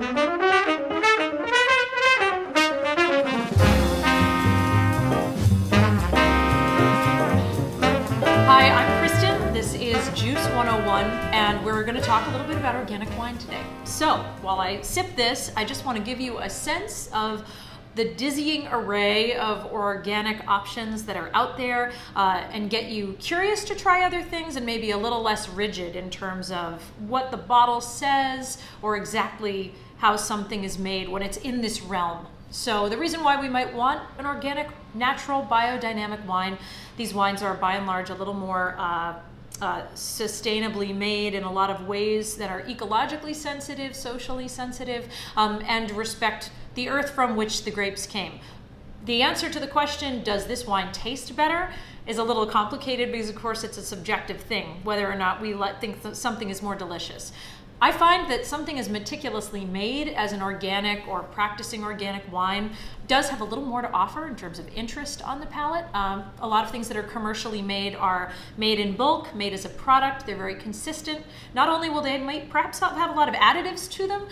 Hi, I'm Kristen. This is Juice 101, and we're going to talk a little bit about organic wine today. So, while I sip this, I just want to give you a sense of the dizzying array of organic options that are out there and get you curious to try other things and maybe a little less rigid in terms of what the bottle says or exactly how something is made when it's in this realm. So the reason why we might want an organic, natural, biodynamic wine, these wines are by and large a little more sustainably made in a lot of ways that are ecologically sensitive, socially sensitive, and respect the earth from which the grapes came. The answer to the question, does this wine taste better, is a little complicated because of course it's a subjective thing, whether or not we think that something is more delicious. I find that something as meticulously made as an organic or practicing organic wine does have a little more to offer in terms of interest on the palate. A lot of things that are commercially made are made in bulk, made as a product. They're very consistent. Not only will they perhaps have a lot of additives to them,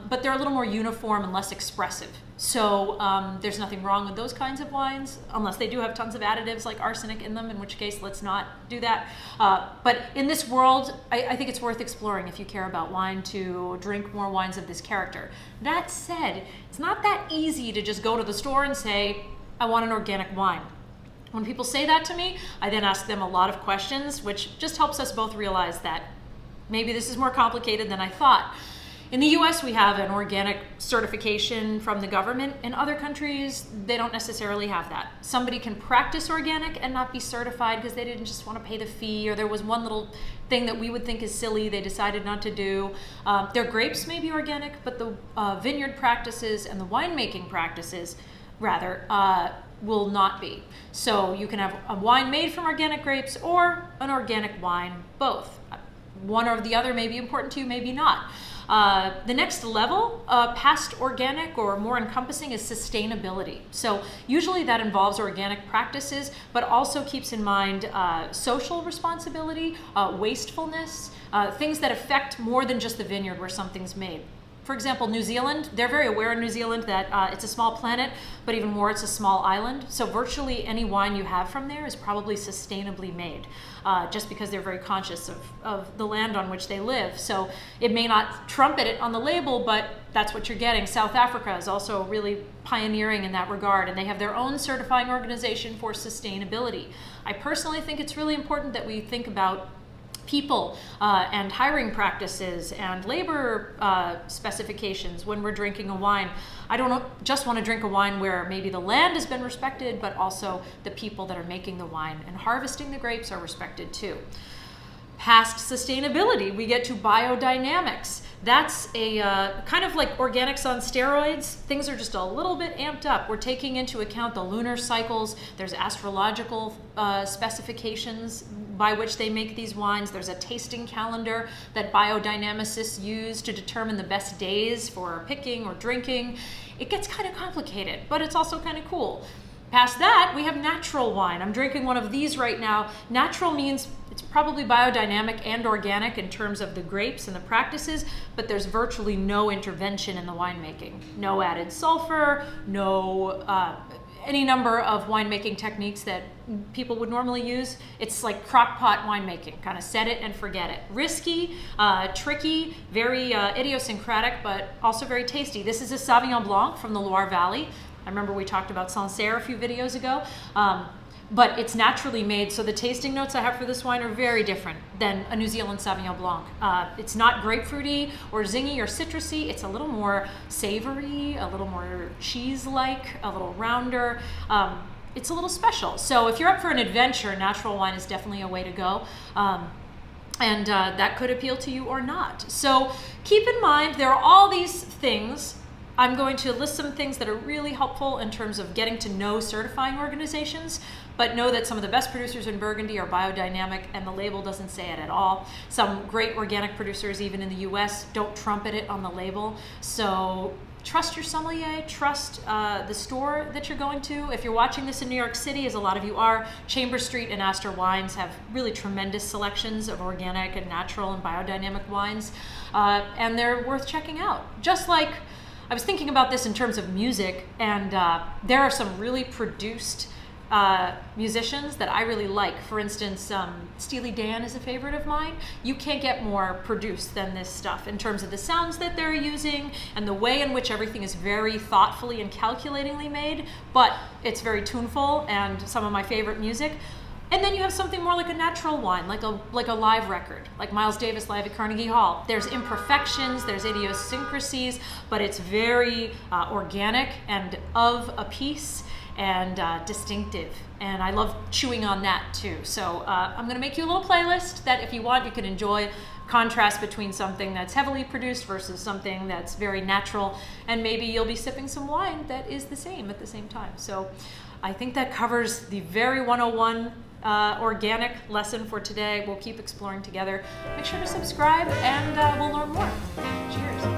but they're a little more uniform and less expressive. So there's nothing wrong with those kinds of wines, unless they do have tons of additives like arsenic in them, in which case let's not do that. But in this world, I think it's worth exploring if you care about wine to drink more wines of this character. That said, it's not that easy to just go to the store and say, I want an organic wine. When people say that to me, I then ask them a lot of questions, which just helps us both realize that maybe this is more complicated than I thought. In the US, we have an organic certification from the government. In other countries, they don't necessarily have that. Somebody can practice organic and not be certified because they didn't just want to pay the fee, or there was one little thing that we would think is silly they decided not to do. Their grapes may be organic, but the vineyard practices and the winemaking practices, rather, will not be. So you can have a wine made from organic grapes or an organic wine, both. One or the other may be important to you, maybe not. The next level, past organic or more encompassing, is sustainability. So usually that involves organic practices, but also keeps in mind social responsibility, wastefulness, things that affect more than just the vineyard where something's made. For example, New Zealand, they're very aware in New Zealand that it's a small planet, but even more, it's a small island. So virtually any wine you have from there is probably sustainably made, just because they're very conscious of the land on which they live. So it may not trumpet it on the label, but that's what you're getting. South Africa is also really pioneering in that regard, and they have their own certifying organization for sustainability. I personally think it's really important that we think about people and hiring practices and labor specifications when we're drinking a wine. I don't just want to drink a wine where maybe the land has been respected, but also the people that are making the wine and harvesting the grapes are respected too. Past sustainability, we get to biodynamics. That's a kind of like organics on steroids. Things are just a little bit amped up. We're taking into account the lunar cycles. There's astrological specifications by which they make these wines. There's a tasting calendar that biodynamicists use to determine the best days for picking or drinking. It gets kind of complicated, but it's also kind of cool. Past that, we have natural wine. I'm drinking one of these right now. Natural means it's probably biodynamic and organic in terms of the grapes and the practices, but there's virtually no intervention in the winemaking. No added sulfur, no any number of winemaking techniques that people would normally use. It's like crock pot winemaking, kind of set it and forget it. Risky, tricky, very idiosyncratic, but also very tasty. This is a Sauvignon Blanc from the Loire Valley. I remember we talked about Sancerre a few videos ago, but it's naturally made, so the tasting notes I have for this wine are very different than a New Zealand Sauvignon Blanc. It's not grapefruity or zingy or citrusy. It's a little more savory, a little more cheese-like, a little rounder. It's a little special. So if you're up for an adventure, natural wine is definitely a way to go. And that could appeal to you or not. So keep in mind, there are all these things I'm going to list some things that are really helpful in terms of getting to know certifying organizations, but know that some of the best producers in Burgundy are biodynamic, and the label doesn't say it at all. Some great organic producers, even in the US, don't trumpet it on the label. So trust your sommelier, trust the store that you're going to. If you're watching this in New York City, as a lot of you are, Chamber Street and Astor Wines have really tremendous selections of organic and natural and biodynamic wines, and they're worth checking out. Just like, I was thinking about this in terms of music, and there are some really produced musicians that I really like. For instance, Steely Dan is a favorite of mine. You can't get more produced than this stuff in terms of the sounds that they're using and the way in which everything is very thoughtfully and calculatingly made, but it's very tuneful and some of my favorite music. And then you have something more like a natural wine, like a live record, like Miles Davis live at Carnegie Hall. There's imperfections, there's idiosyncrasies, but it's very organic and of a piece and distinctive. And I love chewing on that too. So I'm gonna make you a little playlist that if you want, you can enjoy contrast between something that's heavily produced versus something that's very natural, and maybe you'll be sipping some wine that is the same at the same time. So I think that covers the very 101 organic lesson for today. We'll keep exploring together. Make sure to subscribe and we'll learn more. Cheers.